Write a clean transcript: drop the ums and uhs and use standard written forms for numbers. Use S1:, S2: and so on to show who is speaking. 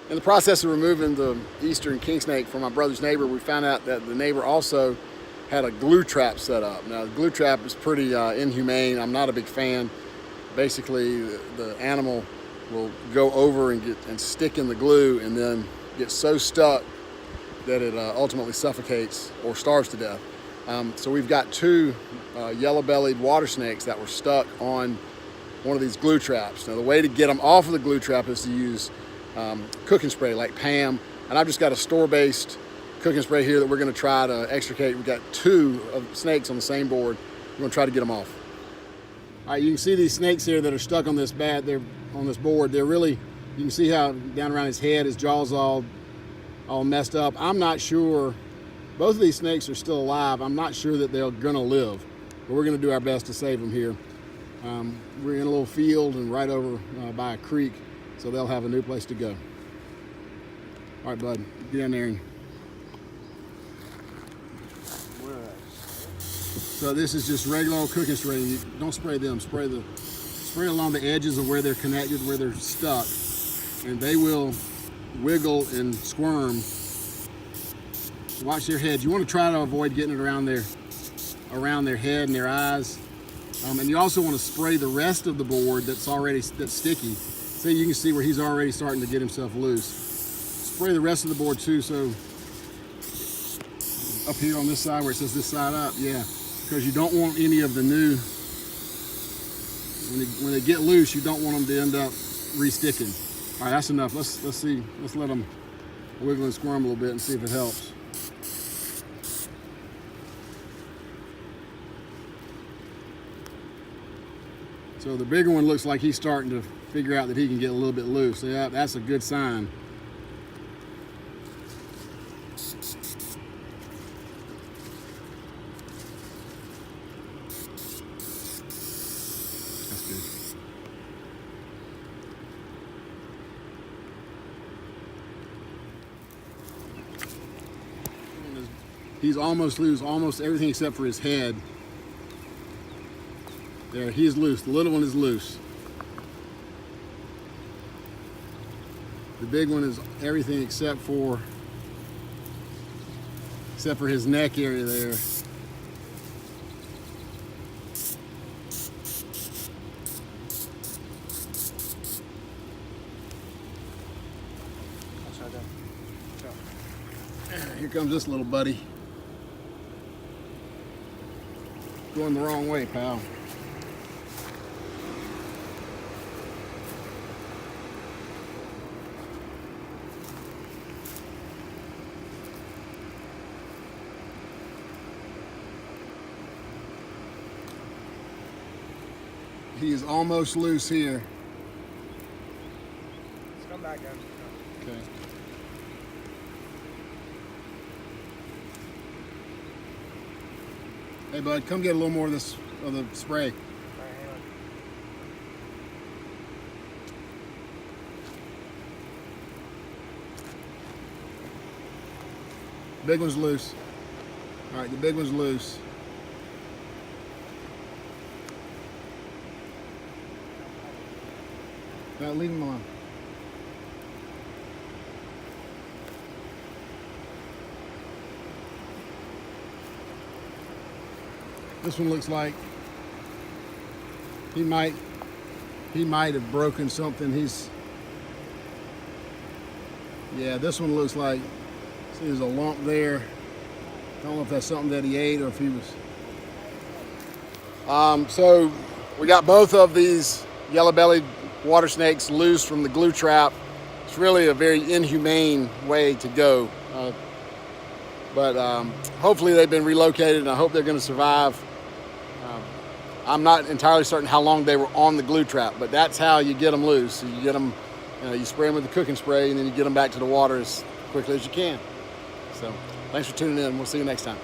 S1: In the process of removing the eastern king snake from my brother's neighbor, we found out that the neighbor also had a glue trap set up. Now, the glue trap is pretty inhumane. I'm not a big fan. Basically, the animal will go over and stick in the glue and then get so stuck that it ultimately suffocates or starves to death. So we've got two yellow-bellied water snakes that were stuck on one of these glue traps. Now, the way to get them off of the glue trap is to use cooking spray like Pam, and I've just got a store-based cooking spray here that we're going to try to extricate. We've got two of snakes on the same board. We're going to try to get them off. All right, you can see these snakes here that are stuck on this they're on this board. They're really, you can see how down around his head, his jaw's all messed up. I'm not sure, both of these snakes are still alive. I'm not sure that they're gonna live, but we're gonna do our best to save them here. We're in a little field and right over by a creek, so they'll have a new place to go. All right, bud, get in there. And... So this is just regular old cooking spray. You don't spray them, spray along the edges of where they're connected, where they're stuck, and they will wiggle and squirm. Watch their heads. You want to try to avoid getting it around their head and their eyes. And you also want to spray the rest of the board that's sticky. See, you can see where he's already starting to get himself loose. Spray the rest of the board too, so up here on this side where it says this side up, yeah, because you don't want any of the new, when they get loose, you don't want them to end up re-sticking. All right, that's enough. Let's see. Let's let them wiggle and squirm a little bit and see if it helps. So the bigger one looks like he's starting to figure out that he can get a little bit loose. Yeah, that's a good sign. That's good. He's almost loose, almost everything except for his head. There, he's loose. The little one is loose. The big one is everything except for his neck area there. Here comes this little buddy. Going the wrong way, pal. He is almost loose here.
S2: Let's come back, guys.
S1: Okay. Hey, bud, come get a little more of the spray.
S2: All right, hang on.
S1: Big one's loose. All right, the big one's loose. Now leave him alone. This one looks like he might have broken something. Yeah, this one looks like, see, there's a lump there. I don't know if that's something that he ate or if he was. So we got both of these yellow-bellied water snakes loose from the glue trap. It's really a very inhumane way to go. But hopefully they've been relocated and I hope they're going to survive. I'm not entirely certain how long they were on the glue trap, but that's how you get them loose. You get them, you spray them with the cooking spray and then you get them back to the water as quickly as you can. So thanks for tuning in. We'll see you next time.